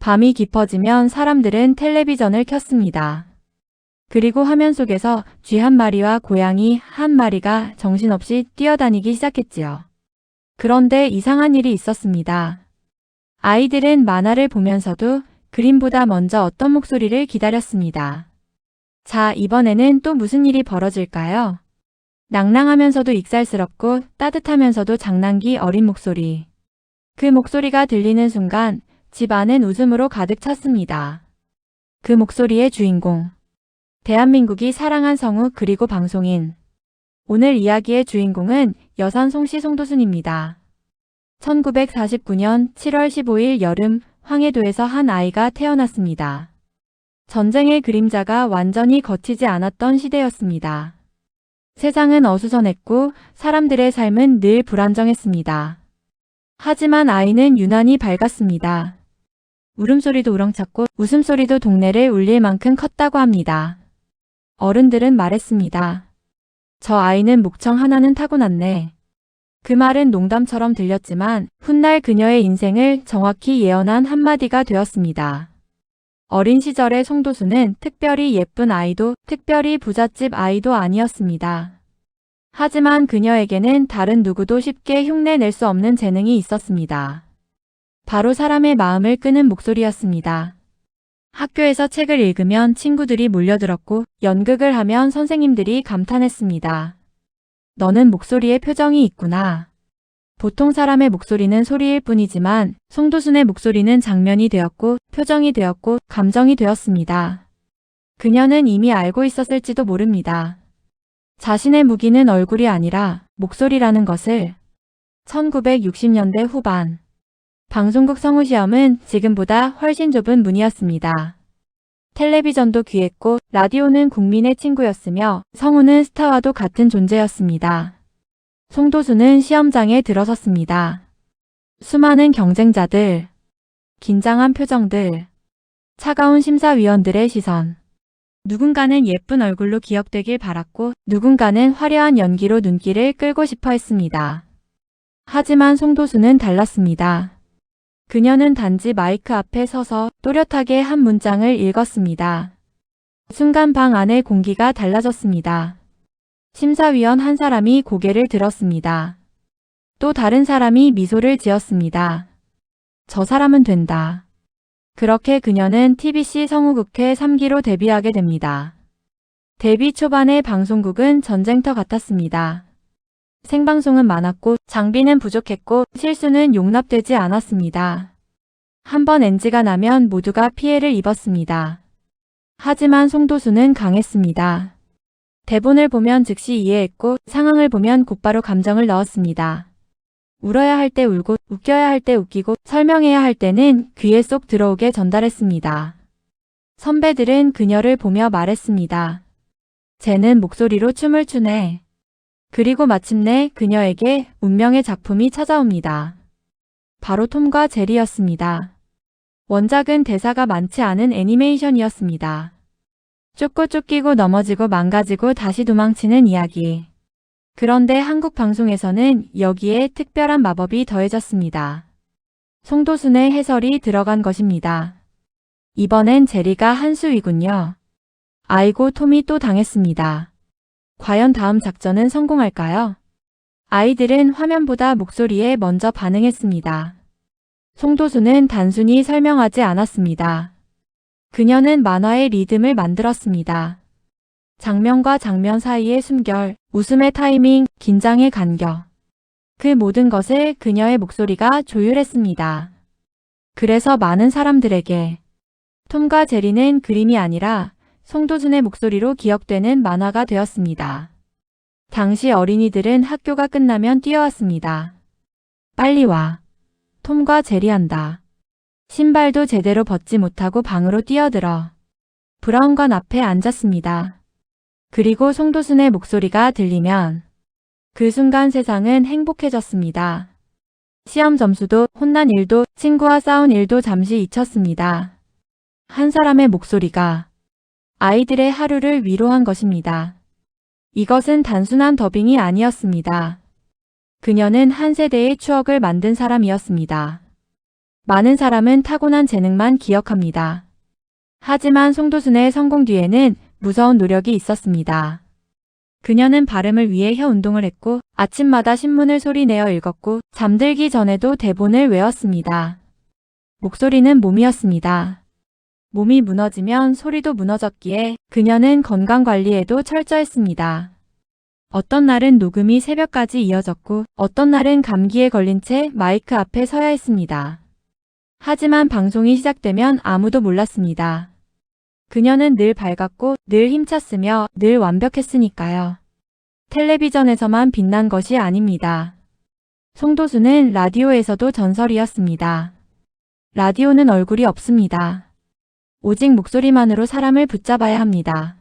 밤이 깊어지면 사람들은 텔레비전을 켰습니다. 그리고 화면 속에서 쥐 한 마리와 고양이 한 마리가 정신없이 뛰어다니기 시작했지요. 그런데 이상한 일이 있었습니다. 아이들은 만화를 보면서도 그림보다 먼저 어떤 목소리를 기다렸습니다. 자, 이번에는 또 무슨 일이 벌어질까요? 낭낭하면서도 익살스럽고 따뜻하면서도 장난기 어린 목소리. 그 목소리가 들리는 순간 집 안은 웃음으로 가득 찼습니다. 그 목소리의 주인공. 대한민국이 사랑한 성우 그리고 방송인. 오늘 이야기의 주인공은 여산 송씨 송도순입니다. 1949년 7월 15일 여름 황해도에서 한 아이가 태어났습니다. 전쟁의 그림자가 완전히 걷히지 않았던 시대였습니다. 세상은 어수선했고 사람들의 삶은 늘 불안정했습니다. 하지만 아이는 유난히 밝았습니다. 울음소리도 우렁찼고 웃음소리도 동네를 울릴 만큼 컸다고 합니다. 어른들은 말했습니다. 저 아이는 목청 하나는 타고났네. 그 말은 농담처럼 들렸지만 훗날 그녀의 인생을 정확히 예언한 한마디가 되었습니다. 어린 시절의 송도순은 특별히 예쁜 아이도 특별히 부잣집 아이도 아니었습니다. 하지만 그녀에게는 다른 누구도 쉽게 흉내낼 수 없는 재능이 있었습니다. 바로 사람의 마음을 끄는 목소리였습니다. 학교에서 책을 읽으면 친구들이 몰려들었고 연극을 하면 선생님들이 감탄했습니다. 너는 목소리에 표정이 있구나. 보통 사람의 목소리는 소리일 뿐이지만 송도순의 목소리는 장면이 되었고 표정이 되었고 감정이 되었습니다. 그녀는 이미 알고 있었을지도 모릅니다. 자신의 무기는 얼굴이 아니라 목소리라는 것을. 1960년대 후반 방송국 성우시험은 지금보다 훨씬 좁은 문이었습니다. 텔레비전도 귀했고 라디오는 국민의 친구였으며 성우는 스타와도 같은 존재였습니다. 송도순은 시험장에 들어섰습니다. 수많은 경쟁자들, 긴장한 표정들, 차가운 심사위원들의 시선. 누군가는 예쁜 얼굴로 기억되길 바랐고 누군가는 화려한 연기로 눈길을 끌고 싶어 했습니다. 하지만 송도순은 달랐습니다. 그녀는 단지 마이크 앞에 서서 또렷하게 한 문장을 읽었습니다. 순간 방 안의 공기가 달라졌습니다. 심사위원 한 사람이 고개를 들었습니다. 또 다른 사람이 미소를 지었습니다. 저 사람은 된다. 그렇게 그녀는 TBC 성우극회 3기로 데뷔하게 됩니다. 데뷔 초반의 방송국은 전쟁터 같았습니다. 생방송은 많았고 장비는 부족했고 실수는 용납되지 않았습니다. 한번 NG가 나면 모두가 피해를 입었습니다. 하지만 송도순은 강했습니다. 대본을 보면 즉시 이해했고 상황을 보면 곧바로 감정을 넣었습니다. 울어야 할 때 울고 웃겨야 할 때 웃기고 설명해야 할 때는 귀에 쏙 들어오게 전달했습니다. 선배들은 그녀를 보며 말했습니다. 쟤는 목소리로 춤을 추네. 그리고 마침내 그녀에게 운명의 작품이 찾아옵니다. 바로 톰과 제리였습니다. 원작은 대사가 많지 않은 애니메이션이었습니다. 쫓고 쫓기고 넘어지고 망가지고 다시 도망치는 이야기. 그런데 한국 방송에서는 여기에 특별한 마법이 더해졌습니다. 송도순의 해설이 들어간 것입니다. 이번엔 제리가 한 수이군요. 아이고 톰이 또 당했습니다. 과연 다음 작전은 성공할까요? 아이들은 화면보다 목소리에 먼저 반응했습니다. 송도순은 단순히 설명하지 않았습니다. 그녀는 만화의 리듬을 만들었습니다. 장면과 장면 사이의 숨결, 웃음의 타이밍, 긴장의 간격. 그 모든 것을 그녀의 목소리가 조율했습니다. 그래서 많은 사람들에게 톰과 제리는 그림이 아니라 송도순의 목소리로 기억되는 만화가 되었습니다. 당시 어린이들은 학교가 끝나면 뛰어왔습니다. 빨리 와. 톰과 제리 한다. 신발도 제대로 벗지 못하고 방으로 뛰어들어 브라운관 앞에 앉았습니다. 그리고 송도순의 목소리가 들리면 그 순간 세상은 행복해졌습니다. 시험 점수도 혼난 일도 친구와 싸운 일도 잠시 잊혔습니다. 한 사람의 목소리가 아이들의 하루를 위로한 것입니다. 이것은 단순한 더빙이 아니었습니다. 그녀는 한 세대의 추억을 만든 사람이었습니다. 많은 사람은 타고난 재능만 기억합니다. 하지만 송도순의 성공 뒤에는 무서운 노력이 있었습니다. 그녀는 발음을 위해 혀 운동을 했고 아침마다 신문을 소리내어 읽었고 잠들기 전에도 대본을 외웠습니다. 목소리는 몸이었습니다. 몸이 무너지면 소리도 무너졌기에 그녀는 건강관리에도 철저했습니다. 어떤 날은 녹음이 새벽까지 이어졌고 어떤 날은 감기에 걸린 채 마이크 앞에 서야 했습니다. 하지만 방송이 시작되면 아무도 몰랐습니다. 그녀는 늘 밝았고 늘 힘찼으며 늘 완벽했으니까요. 텔레비전에서만 빛난 것이 아닙니다. 송도순은 라디오에서도 전설이었습니다. 라디오는 얼굴이 없습니다. 오직 목소리만으로 사람을 붙잡아야 합니다.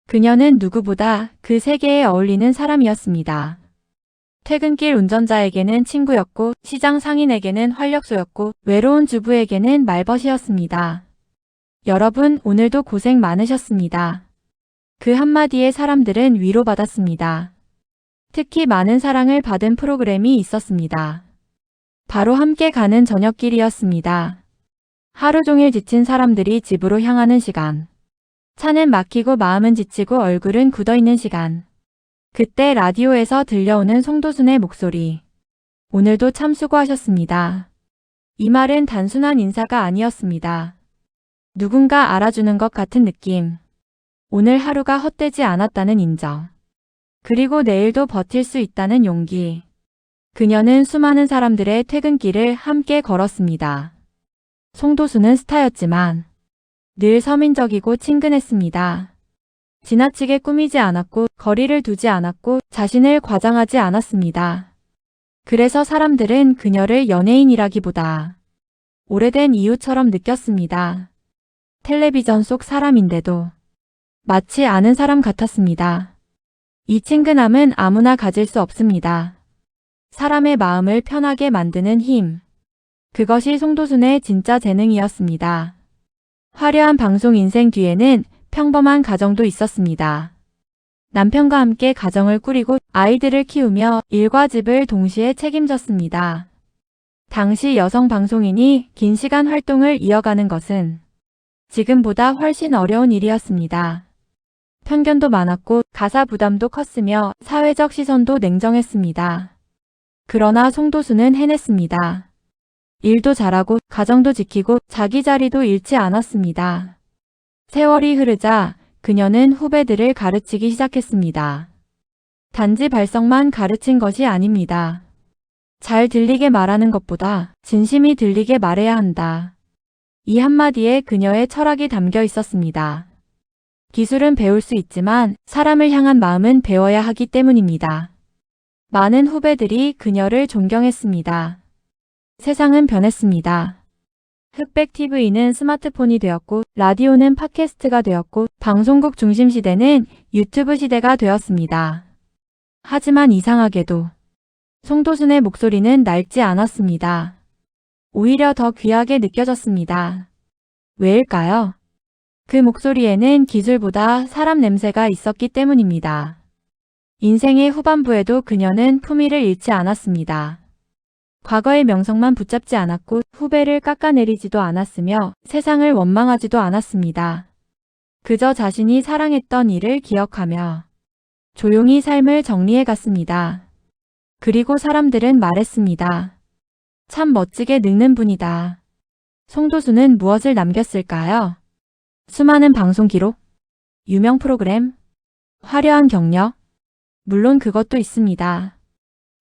그녀는 누구보다 그 세계에 어울리는 사람이었습니다. 퇴근길 운전자에게는 친구였고 시장 상인에게는 활력소였고 외로운 주부에게는 말벗이었습니다. 여러분, 오늘도 고생 많으셨습니다. 그 한마디에 사람들은 위로받았습니다. 특히 많은 사랑을 받은 프로그램이 있었습니다. 바로 함께 가는 저녁길이었습니다. 하루 종일 지친 사람들이 집으로 향하는 시간. 차는 막히고 마음은 지치고 얼굴은 굳어있는 시간. 그때 라디오에서 들려오는 송도순의 목소리. 오늘도 참 수고하셨습니다. 이 말은 단순한 인사가 아니었습니다. 누군가 알아주는 것 같은 느낌. 오늘 하루가 헛되지 않았다는 인정. 그리고 내일도 버틸 수 있다는 용기. 그녀는 수많은 사람들의 퇴근길을 함께 걸었습니다. 송도순은 스타였지만 늘 서민적이고 친근했습니다. 지나치게 꾸미지 않았고 거리를 두지 않았고 자신을 과장하지 않았습니다. 그래서 사람들은 그녀를 연예인이라기보다 오래된 이웃처럼 느꼈습니다. 텔레비전 속 사람인데도 마치 아는 사람 같았습니다. 이 친근함은 아무나 가질 수 없습니다. 사람의 마음을 편하게 만드는 힘. 그것이 송도순의 진짜 재능이었습니다. 화려한 방송 인생 뒤에는 평범한 가정도 있었습니다. 남편과 함께 가정을 꾸리고 아이들을 키우며 일과 집을 동시에 책임졌습니다. 당시 여성 방송인이 긴 시간 활동을 이어가는 것은 지금보다 훨씬 어려운 일이었습니다. 편견도 많았고 가사 부담도 컸으며 사회적 시선도 냉정했습니다. 그러나 송도순은 해냈습니다. 일도 잘하고 가정도 지키고 자기 자리도 잃지 않았습니다. 세월이 흐르자 그녀는 후배들을 가르치기 시작했습니다. 단지 발성만 가르친 것이 아닙니다. 잘 들리게 말하는 것보다 진심이 들리게 말해야 한다. 이 한마디에 그녀의 철학이 담겨 있었습니다. 기술은 배울 수 있지만 사람을 향한 마음은 배워야 하기 때문입니다. 많은 후배들이 그녀를 존경했습니다. 세상은 변했습니다. 흑백 TV는 스마트폰이 되었고 라디오는 팟캐스트가 되었고 방송국 중심 시대는 유튜브 시대가 되었습니다. 하지만 이상하게도 송도순의 목소리는 낡지 않았습니다. 오히려 더 귀하게 느껴졌습니다. 왜일까요? 그 목소리에는 기술보다 사람 냄새가 있었기 때문입니다. 인생의 후반부에도 그녀는 품위를 잃지 않았습니다. 과거의 명성만 붙잡지 않았고 후배를 깎아내리지도 않았으며 세상을 원망하지도 않았습니다. 그저 자신이 사랑했던 일을 기억하며 조용히 삶을 정리해 갔습니다. 그리고 사람들은 말했습니다. 참 멋지게 늙는 분이다. 송도순은 무엇을 남겼을까요? 수많은 방송 기록, 유명 프로그램, 화려한 경력, 물론 그것도 있습니다.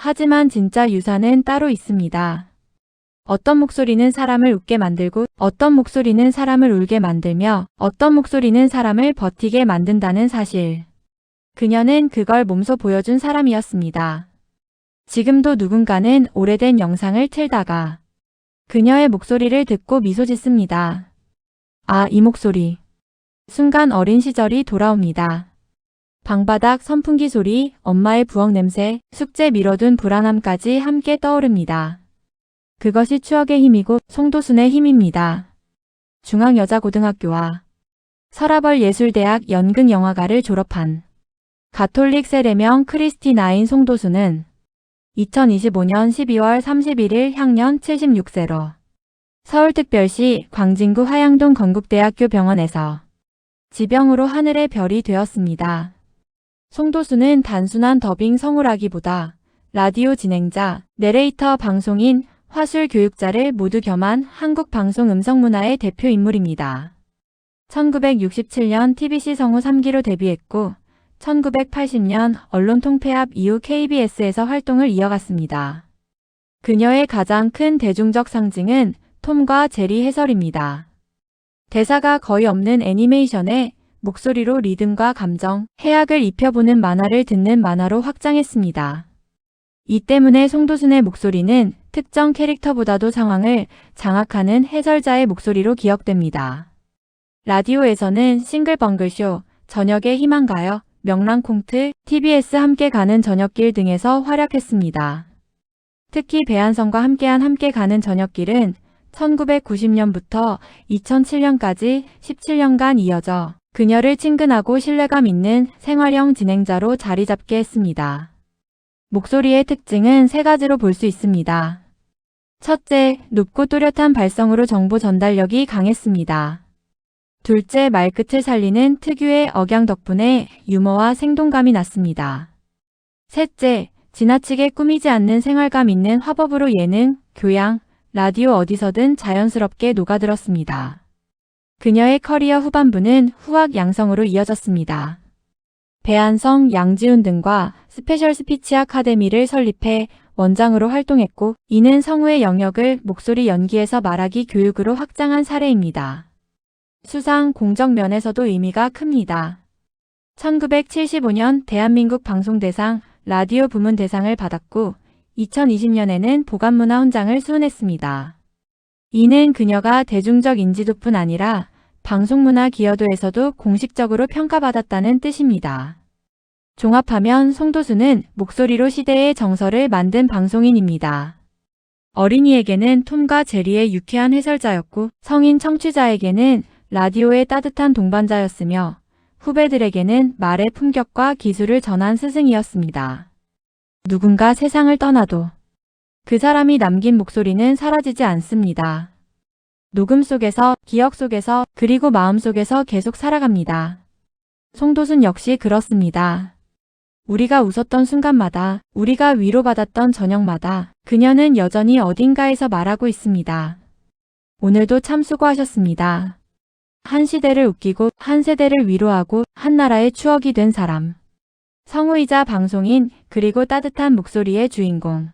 하지만 진짜 유산은 따로 있습니다. 어떤 목소리는 사람을 웃게 만들고 어떤 목소리는 사람을 울게 만들며 어떤 목소리는 사람을 버티게 만든다는 사실. 그녀는 그걸 몸소 보여준 사람이었습니다. 지금도 누군가는 오래된 영상을 틀다가 그녀의 목소리를 듣고 미소 짓습니다. 아, 이 목소리. 순간 어린 시절이 돌아옵니다. 방바닥 선풍기 소리, 엄마의 부엌 냄새, 숙제 미뤄둔 불안함까지 함께 떠오릅니다. 그것이 추억의 힘이고 송도순의 힘입니다. 중앙여자고등학교와 서라벌예술대학 연극영화과를 졸업한 가톨릭 세례명 크리스티나인 송도순은 2025년 12월 31일 향년 76세로 서울특별시 광진구 화양동 건국대학교 병원에서 지병으로 하늘의 별이 되었습니다. 송도수는 단순한 더빙 성우라기보다 라디오 진행자, 내레이터 방송인, 화술 교육자를 모두 겸한 한국 방송 음성문화의 대표 인물입니다. 1967년 TBC 성우 3기로 데뷔했고 1980년 언론 통폐합 이후 KBS에서 활동을 이어갔습니다. 그녀의 가장 큰 대중적 상징은 톰과 제리 해설입니다. 대사가 거의 없는 애니메이션에 목소리로 리듬과 감정, 해악을 입혀보는 만화를 듣는 만화로 확장했습니다. 이 때문에 송도순의 목소리는 특정 캐릭터보다도 상황을 장악하는 해설자의 목소리로 기억됩니다. 라디오에서는 싱글벙글쇼, 저녁의 희망가요, 명랑콩트, TBS 함께 가는 저녁길 등에서 활약했습니다. 특히 배한성과 함께한 함께 가는 저녁길은 1990년부터 2007년까지 17년간 이어져 그녀를 친근하고 신뢰감 있는 생활형 진행자로 자리 잡게 했습니다. 목소리의 특징은 세 가지로 볼 수 있습니다. 첫째, 높고 또렷한 발성으로 정보 전달력이 강했습니다. 둘째, 말끝을 살리는 특유의 억양 덕분에 유머와 생동감이 났습니다. 셋째, 지나치게 꾸미지 않는 생활감 있는 화법으로 예능, 교양, 라디오 어디서든 자연스럽게 녹아들었습니다. 그녀의 커리어 후반부는 후학 양성으로 이어졌습니다. 배한성, 양지훈 등과 스페셜 스피치 아카데미를 설립해 원장으로 활동했고 이는 성우의 영역을 목소리 연기에서 말하기 교육으로 확장한 사례입니다. 수상, 공적 면에서도 의미가 큽니다. 1975년 대한민국 방송대상 라디오 부문 대상을 받았고 2020년에는 보감문화 훈장을 수훈했습니다. 이는 그녀가 대중적 인지도뿐 아니라 방송문화 기여도에서도 공식적으로 평가받았다는 뜻입니다. 종합하면 송도수는 목소리로 시대의 정서를 만든 방송인입니다. 어린이에게는 톰과 제리의 유쾌한 해설자였고 성인 청취자에게는 라디오의 따뜻한 동반자였으며 후배들에게는 말의 품격과 기술을 전한 스승이었습니다. 누군가 세상을 떠나도 그 사람이 남긴 목소리는 사라지지 않습니다. 녹음 속에서, 기억 속에서, 그리고 마음 속에서 계속 살아갑니다. 송도순 역시 그렇습니다. 우리가 웃었던 순간마다, 우리가 위로받았던 저녁마다 그녀는 여전히 어딘가에서 말하고 있습니다. 오늘도 참 수고하셨습니다. 한 시대를 웃기고, 한 세대를 위로하고, 한 나라의 추억이 된 사람. 성우이자 방송인, 그리고 따뜻한 목소리의 주인공.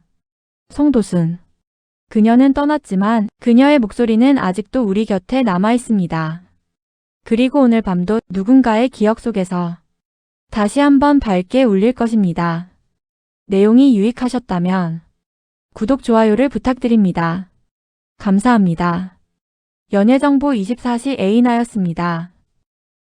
송도순. 그녀는 떠났지만 그녀의 목소리는 아직도 우리 곁에 남아 있습니다. 그리고 오늘 밤도 누군가의 기억 속에서 다시 한번 밝게 울릴 것입니다. 내용이 유익하셨다면 구독, 좋아요를 부탁드립니다. 감사합니다. 연예정보 24시 에이나였습니다.